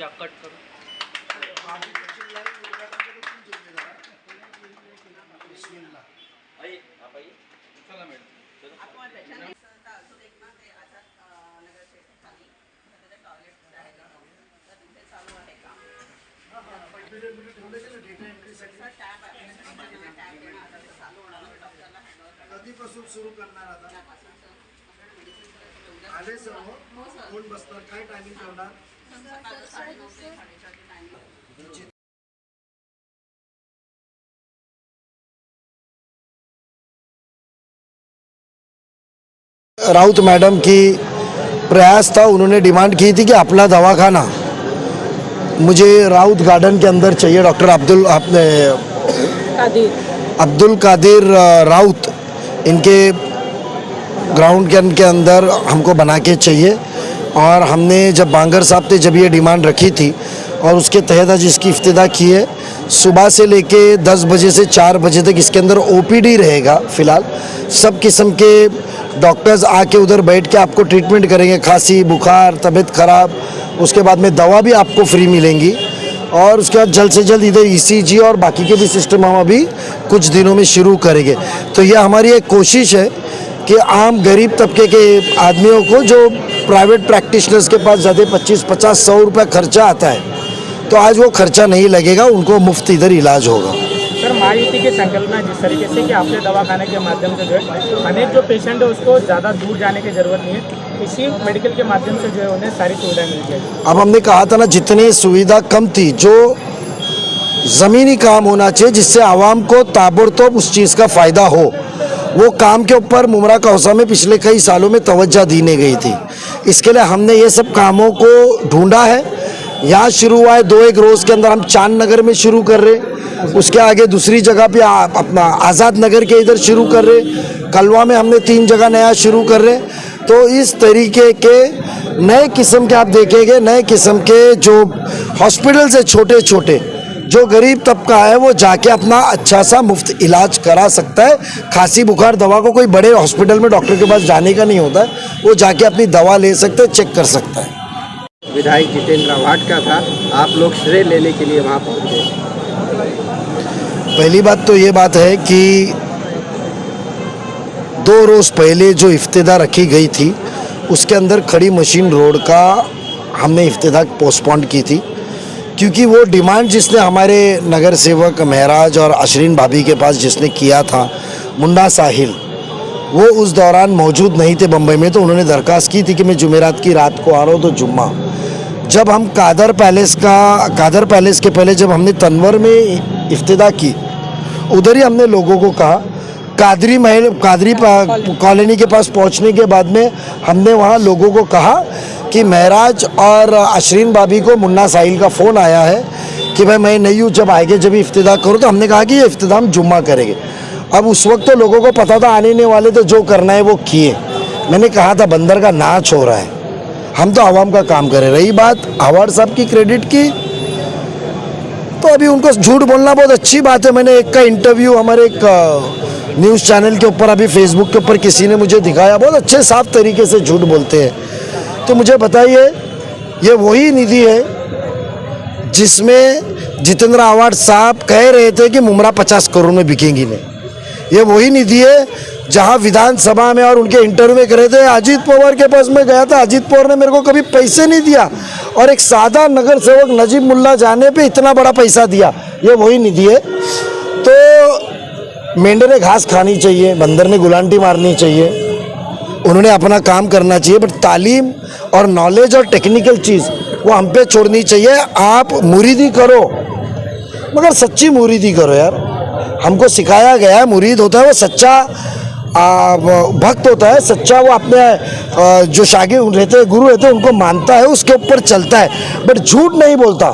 या कट करो। आइए आप आइए। चला मैडम कधीपासून सुरू करणार आता? आले सर्व कोण बसणार? काय टायमिंग ठेवणार? राउत मैडम की प्रयास था, उन्होंने डिमांड की थी कि अपना दवाखाना मुझे राउत गार्डन के अंदर चाहिए। डॉक्टर अब्दुल कादिर राउत इनके ग्राउंड के अंदर हमको बना के चाहिए। और हमने जब बांगर साहब थे जब ये डिमांड रखी थी और उसके तहत आज इसकी इफ्तिदा की है। सुबह से लेके 10 बजे से 4 बजे तक इसके अंदर ओपीडी रहेगा। फ़िलहाल सब किस्म के डॉक्टर्स आके उधर बैठ के आपको ट्रीटमेंट करेंगे, खांसी बुखार तबीयत ख़राब, उसके बाद में दवा भी आपको फ्री मिलेंगी। और उसके बाद जल्द से जल्द इधर ईसीजी और बाकी के भी सिस्टम हम अभी कुछ दिनों में शुरू करेंगे। तो यह हमारी एक कोशिश है कि आम गरीब तबके के आदमियों को जो प्राइवेट प्रैक्टिशनर्स के पास ज़्यादा 25-50-100 रुपये खर्चा आता है, तो आज वो खर्चा नहीं लगेगा, उनको मुफ्त इधर इलाज होगा। सर, महायुति के संकल्प में जिस तरीके से कि आपके दवाखाने के माध्यम से जो है अनेक जो पेशेंट है उसको ज़्यादा दूर जाने की ज़रूरत नहीं है, इसी मेडिकल के माध्यम से जो है उन्हें सारी सुविधाएं मिल जाएगी। अब हमने कहा था ना, जितनी सुविधा कम थी, जो ज़मीनी काम होना चाहिए जिससे आवाम को ताबड़तोड़ उस चीज़ का फ़ायदा हो, वो काम के ऊपर मुमरा कौसा में पिछले कई सालों में तवज्जो दी नहीं गई थी। इसके लिए हमने ये सब कामों को ढूंढा है। यहाँ शुरू हुआ है 2-1 रोज़ के अंदर, हम चांद नगर में शुरू कर रहे, उसके आगे दूसरी जगह पे अपना आज़ाद नगर के इधर शुरू कर रहे, कलवा में हमने 3 जगह नया शुरू कर रहे। तो इस तरीके के नए किस्म के आप देखेंगे, नए किस्म के जो हॉस्पिटल्स है छोटे छोटे, जो गरीब तबका है वो जाके अपना अच्छा सा मुफ्त इलाज करा सकता है। खांसी बुखार दवा को कोई बड़े हॉस्पिटल में डॉक्टर के पास जाने का नहीं होता है, वो जाके अपनी दवा ले सकते हैं, चेक कर सकता है। विधायक जितेंद्र आवाड का था, आप लोग श्रेय लेने के लिए वहाँ पहुँचे। पहली बात तो ये बात है कि 2 रोज़ पहले जो इफ्तिदा रखी गई थी उसके अंदर खड़ी मशीन रोड का हमने इफ्तिदा पोस्टपोन की थी, क्योंकि वो डिमांड जिसने हमारे नगर सेवक महराज और अशरीन भाभी के पास जिसने किया था, मुन्ना साहिल, वो उस दौरान मौजूद नहीं थे बम्बई में। तो उन्होंने दरख्वास्त की थी कि मैं जुमेरात की रात को आ रहा हूँ, तो जुम्मा जब हम कादर पैलेस के पहले जब हमने तनवर में इफ्तिदा की, उधर ही हमने लोगों को कहा, कादरी कॉलोनी के पास पहुंचने के बाद में हमने वहां लोगों को कहा कि महराज और अशरीन भाभी को मुन्ना साहिल का फ़ोन आया है कि भाई मैं नहीं हूँ, जब आएंगे जब इफ्तिदा करो। तो हमने कहा कि ये इफ्तिदा हम जुम्मा करेंगे। अब उस वक्त तो लोगों को पता था आने वाले, तो जो करना है वो किए। मैंने कहा था बंदर का नाच हो रहा है, हम तो आवाम का काम करें। रही बात आवाड साहब की क्रेडिट की, तो अभी उनको झूठ बोलना बहुत अच्छी बात है। मैंने एक का इंटरव्यू हमारे एक न्यूज़ चैनल के ऊपर अभी फेसबुक के ऊपर किसी ने मुझे दिखाया, बहुत अच्छे साफ तरीके से झूठ बोलते हैं। तो मुझे बताइए, ये वही निधि है जिसमें जितेंद्र आवाड साहब कह रहे थे कि मुमरा 50 करोड़ में बिकेंगी नहीं। ये वही निधि है जहां विधानसभा में और उनके इंटरव्यू में कह रहे थे अजीत पवार के पास मैं गया था, अजीत पवार ने मेरे को कभी पैसे नहीं दिया, और एक सादा नगर सेवक नजीब मुल्ला जाने पे इतना बड़ा पैसा दिया। ये वही निधि है। तो मेंढे ने घास खानी चाहिए, बंदर ने गुलांटी मारनी चाहिए, उन्होंने अपना काम करना चाहिए। बट तालीम और नॉलेज और टेक्निकल चीज़ वो हम पे छोड़नी चाहिए। आप मुरीदी करो, मगर सच्ची मुरीदी करो यार। हमको सिखाया गया है मुरीद होता है वो सच्चा भक्त होता है, सच्चा वो अपने जो शागिर्द रहते हैं, गुरु रहते हैं, उनको मानता है, उसके ऊपर चलता है, बट झूठ नहीं बोलता।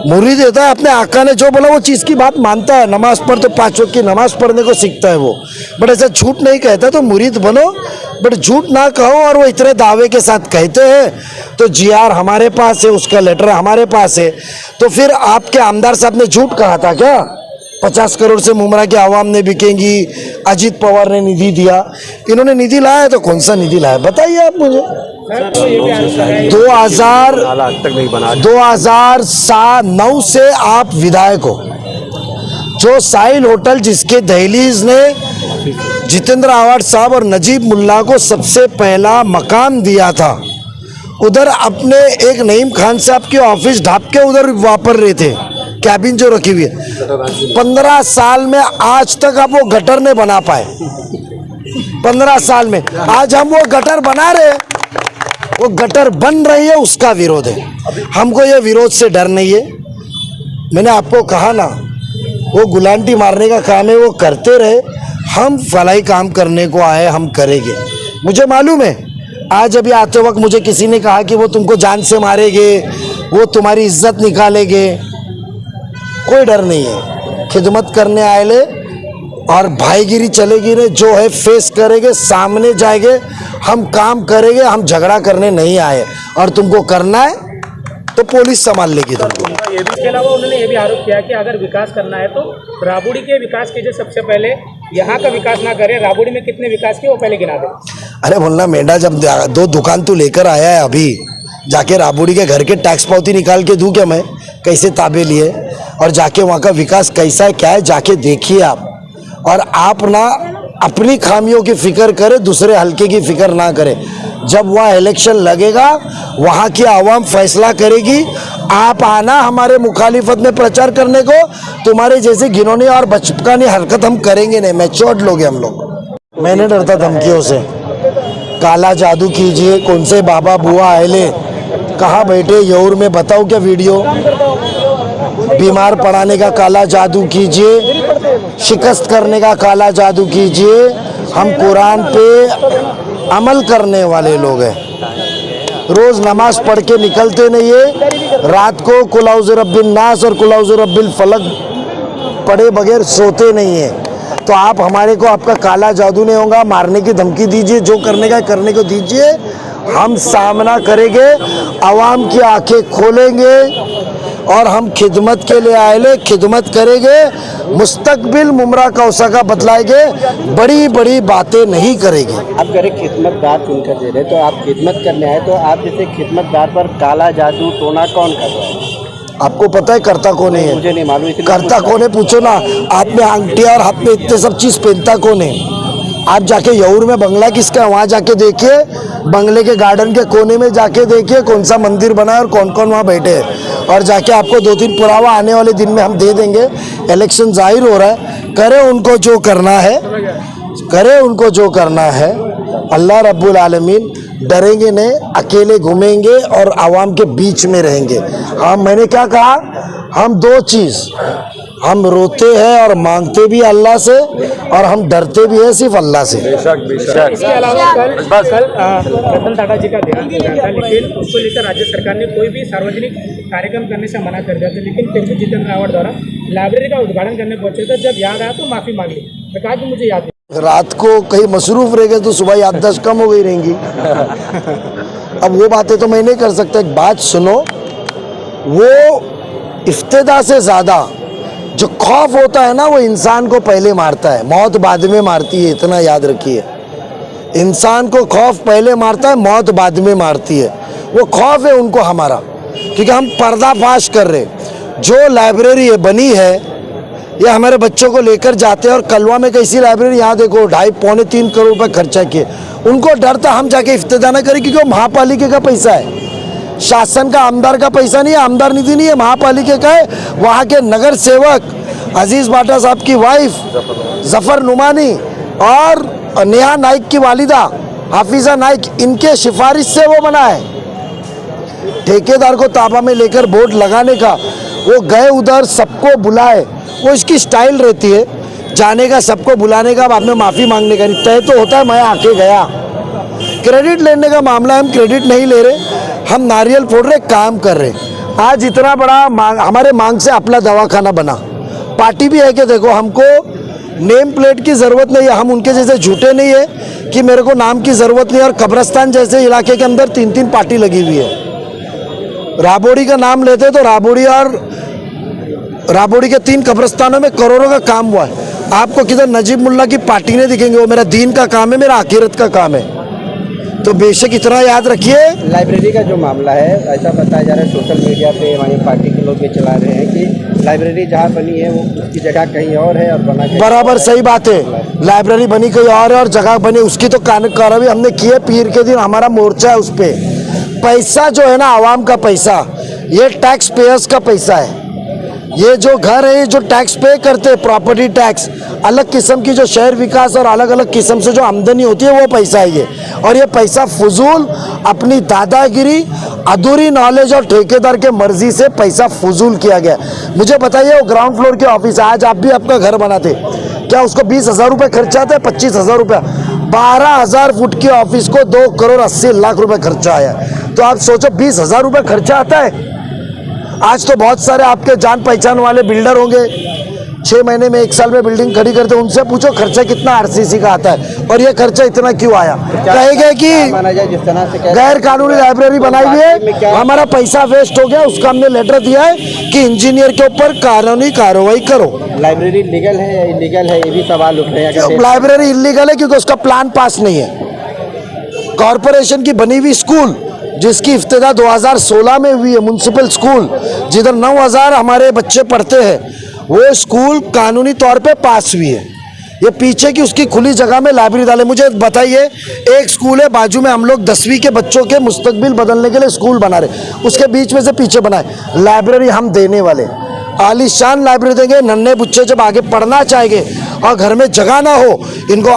मुरीद रहता है अपने आका ने जो बोला वो चीज़ की बात मानता है। नमाज पढ़ तो 5 वक्त की नमाज पढ़ने को सीखता है वो, बट ऐसा झूठ नहीं कहता। तो मुरीद बनो, बट झूठ ना कहो। और वो इतने दावे के साथ कहते हैं, तो GR हमारे पास है, उसका लेटर हमारे पास है। तो फिर आपके आमदार साहब ने झूठ कहा था क्या? 50 करोड़ से मुमरा के आवाम ने बिकेंगी, अजीत पवार ने निधि दिया। इन्होंने निधि लाया है तो कौन सा निधि लाया बताइए आप मुझे। 2009 से आप विधायक हो। जो साहिल होटल जिसके दहलीज ने जितेंद्र आवाड साहब और नजीब मुल्ला को सबसे पहला मकान दिया था, उधर अपने एक नईम खान साहब के ऑफिस ढाप के उधर वापर रहे थे, कैबिन जो रखी हुई है। 15 साल में आज तक आप वो गटर नहीं बना पाए। 15 साल में आज हम वो गटर बना रहे, वो गटर बन रही है, उसका विरोध है। हमको ये विरोध से डर नहीं है। मैंने आपको कहा ना, वो गुलांटी मारने का काम है, वो करते रहे। हम फलाई काम करने को आए, हम करेंगे। मुझे मालूम है, आज अभी आते वक्त मुझे किसी ने कहा कि वो तुमको जान से मारेंगे, वो तुम्हारी इज्जत निकालेंगे। कोई डर नहीं है। खिदमत करने आए ले और भाईगिरी चलेगी नहीं, जो है फेस करेंगे, सामने जाएंगे, हम काम करेंगे। हम झगड़ा करने नहीं आए, और तुमको करना है तो पुलिस संभाल लेगी तुमको। इसके अलावा उन्होंने ये भी आरोप किया कि अगर विकास करना है तो राबड़ी के विकास कीजिए, सबसे पहले यहाँ का विकास ना करें। राबड़ी में कितने विकास किए वो पहले गिना दे। अरे बोलना मेंढा, जब 2 दुकान तू लेकर आया है, अभी जाके राबड़ी के घर के टैक्स पावती निकाल के दूं क्या मैं, कैसे ताबे लिए, और जाके वहाँ का विकास कैसा है क्या है जाके देखिए आप। और आप ना अपनी खामियों की फिक्र करें, दूसरे हल्के की फिक्र ना करें। जब वह इलेक्शन लगेगा, वहाँ की आवाम फैसला करेगी। आप आना हमारे मुखालिफत में प्रचार करने को, तुम्हारे जैसे घिनौनी और बचकानी हरकत हम करेंगे नहीं। मैच्योर्ड लोग हैं हम लोग। मैं नहीं डरता धमकियों से। काला जादू कीजिए, कौन से बाबा बुआ आए कहाँ बैठे यौर में, बताओ क्या वीडियो। बीमार पड़ाने का काला जादू कीजिए, शिकस्त करने का काला जादू कीजिए। हम कुरान पे अमल करने वाले लोग हैं। रोज नमाज पढ़ के निकलते नहीं है, रात को कुल औज़ु रब्बिन नास और कुल औज़ु रब्बिल फलक पढ़े बगैर सोते नहीं है। तो आप हमारे को आपका काला जादू नहीं होगा, मारने की धमकी दीजिए, जो करने का करने को दीजिए, हम सामना करेंगे, आवाम की आंखें खोलेंगे और हम खिदमत के लिए आए ले, खिदमत करेंगे। मुस्तकबिल मुमरा कौसा का बतलाएंगे, बड़ी बड़ी बातें नहीं करेंगे। आप कह रहे खिदमतदार चुनकर दे रहे, तो आप खिदमत करने आए, तो आप जैसे खिदमतदार पर काला जादू टोना कौन कर रहा है? आपको पता है करता कौन है? मुझे नहीं मालूम। करता कौन है पूछो ना। हाथ में अंगठी और हाथ में इतने सब चीज पहनता कौन है? आप जाके यौर में बंगला किसका है वहाँ जाके देखिए, बंगले के गार्डन के कोने में जाके देखिए कौन सा मंदिर बना है और कौन कौन वहाँ बैठे हैं। और जाके आपको 2-3 पुरावा आने वाले दिन में हम दे देंगे। इलेक्शन जाहिर हो रहा है, करें उनको जो करना है, करें उनको जो करना है। अल्लाह रब्बुल आलमीन, डरेंगे नहीं, अकेले घूमेंगे और आवाम के बीच में रहेंगे। हाँ, मैंने क्या कहा, हम 2 चीज़, हम रोते हैं और मांगते भी अल्लाह से, और हम डरते भी हैं सिर्फ अल्लाह से। इसके अलावा कल रतन टाटा जी का ध्यान दिया था, लेकिन उसको लेकर राज्य सरकार ने कोई भी सार्वजनिक कार्यक्रम करने से मना कर दिया था। लेकिन फिर भी जितेंद्र आवाड द्वारा लाइब्रेरी का उद्घाटन करने पहुंचे थे, जब याद आया तो माफ़ी मांगी। मैं कहा कि मुझे याद नहीं। रात को कहीं मसरूफ रह गए तो सुबह याददाश्त कम हो गई रहेंगी। अब वो बातें तो मैं नहीं कर सकता। एक बात सुनो, वो इफ्तिदा से ज़्यादा जो खौफ होता है ना, वो इंसान को पहले मारता है, मौत बाद में मारती है। इतना याद रखिए, इंसान को खौफ पहले मारता है, मौत बाद में मारती है। वो खौफ है उनको हमारा, क्योंकि हम पर्दाफाश कर रहे। जो लाइब्रेरी बनी है, ये हमारे बच्चों को लेकर जाते हैं। और कलवा में कैसी लाइब्रेरी, यहाँ देखो 2.5-3 करोड़ रुपए खर्चा किए। उनको डर था हम जाके इफ्तिदा न करें, क्योंकि वो महापालिका का पैसा है, शासन का, आमदार का पैसा नहीं है, आमदार निधि नहीं है, महापालिका का है। वहाँ के नगर सेवक अजीज बाटा साहब की वाइफ जफर नुमानी और नेहा नाइक की वालिदा हाफिजा नाइक, इनके सिफारिश से वो बना है। ठेकेदार को ताबा में लेकर बोर्ड लगाने का, वो गए उधर, सबको बुलाए। वो इसकी स्टाइल रहती है जाने का, सबको बुलाने का, बाद में माफ़ी मांगने का। तय तो होता है मैं आके गया। क्रेडिट लेने का मामला है, हम क्रेडिट नहीं ले रहे, हम नारियल फोड़ रहे, काम कर रहे। आज इतना बड़ा हमारे मांग से अपना दवाखाना बना। पार्टी भी है कि देखो, हमको नेम प्लेट की ज़रूरत नहीं है, हम उनके जैसे झूठे नहीं है कि मेरे को नाम की ज़रूरत नहीं है। और कब्रस्तान जैसे इलाके के अंदर 3-3 पार्टी लगी हुई है। राबड़ी का नाम लेते तो राबड़ी और राबोड़ी के 3 कब्रिस्तानों में करोड़ों का काम हुआ है। आपको किधर नजीब मुल्ला की पार्टी नहीं दिखेंगे। वो मेरा दीन का काम है, मेरा आखिरत का काम है। तो बेशक इतना याद रखिए। लाइब्रेरी का जो मामला है, ऐसा बताया जा रहा है सोशल मीडिया पे, वहीं पार्टी के लोग भी चला रहे हैं कि लाइब्रेरी जहाँ बनी है वो उसकी जगह कहीं और है और बना के बराबर सही बात है। लाइब्रेरी बनी कहीं और है और जगह बनी उसकी तो कार्रवाई हमने की है। पीर के दिन हमारा मोर्चा है उस पर। पैसा जो है ना आवाम का पैसा, ये टैक्स पेयर्स का पैसा है। ये जो घर है, जो टैक्स पे करते हैं, प्रॉपर्टी टैक्स, अलग किस्म की जो शहर विकास और अलग अलग किस्म से जो आमदनी होती है वो पैसा है ये। और ये पैसा फजूल अपनी दादागिरी, अधूरी नॉलेज और ठेकेदार के मर्जी से पैसा फजूल किया गया। मुझे बताइए, वो ग्राउंड फ्लोर के ऑफिस है, आज आप भी आपका घर बनाते, क्या उसको 20,000 रुपये खर्चा आता है? 25,000 रुपया। 12,000 फुट की ऑफिस को 2 करोड़ 80 लाख रुपए खर्चा आया। तो आप सोचो 20,000 रुपये खर्चा आता है। आज तो बहुत सारे आपके जान पहचान वाले बिल्डर होंगे, 6 महीने में 1 साल में बिल्डिंग खड़ी करते, उनसे पूछो खर्चा कितना आरसीसी का आता है और ये खर्चा इतना क्यों आया। कहेंगे कि माना जाए जिस तरह से गैर कानूनी लाइब्रेरी बनाई हुई है, हमारा पैसा वेस्ट हो गया। उसका हमने लेटर दिया है कि इंजीनियर के ऊपर कानूनी कार्रवाई करो। लाइब्रेरी लीगल है या इलीगल है, ये भी सवाल उठ रहे हैं। लाइब्रेरी इलीगल है क्योंकि उसका प्लान पास नहीं है। कॉरपोरेशन की बनी हुई स्कूल जिसकी इफ्तिदा 2016 में हुई है, म्युनिसिपल स्कूल जिधर 9,000 हमारे बच्चे पढ़ते हैं, वो स्कूल कानूनी तौर पे पास हुई है। ये पीछे की उसकी खुली जगह में लाइब्रेरी डाले। मुझे बताइए, एक स्कूल है बाजू में, हम लोग 10वीं के बच्चों के मुस्तकबिल बदलने के लिए स्कूल बना रहे, उसके बीच में से पीछे बनाए लाइब्रेरी हम देने वाले। आलीशान लाइब्रेरी देंगे। नन्हे बच्चे जब आगे पढ़ना चाहेंगे और घर में जगह ना हो, इनको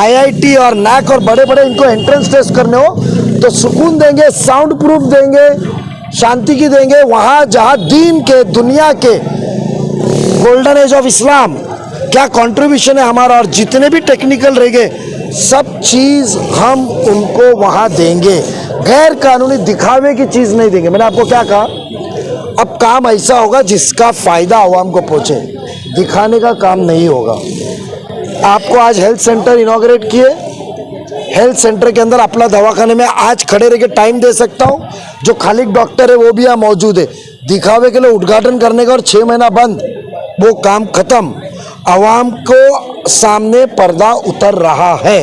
IIT और NAC और बड़े बड़े इनको एंट्रेंस टेस्ट करने हो, तो सुकून देंगे, साउंड प्रूफ देंगे, शांति की देंगे। वहाँ जहाँ दीन के, दुनिया के, गोल्डन एज ऑफ इस्लाम क्या कंट्रीब्यूशन है हमारा और जितने भी टेक्निकल रहेंगे सब चीज़ हम उनको वहाँ देंगे। गैर कानूनी दिखावे की चीज़ नहीं देंगे। मैंने आपको क्या कहा, अब काम ऐसा होगा जिसका फ़ायदा आवाम को पहुँचे, दिखाने का काम नहीं होगा। आपको आज हेल्थ सेंटर इनॉग्रेट किए, हेल्थ सेंटर के अंदर अपना दवाखाने में आज खड़े रह के टाइम दे सकता हूँ। जो खाली डॉक्टर है वो भी यहाँ मौजूद है। दिखावे के लिए उद्घाटन करने का और 6 महीना बंद, वो काम खत्म। आवाम को सामने पर्दा उतर रहा है।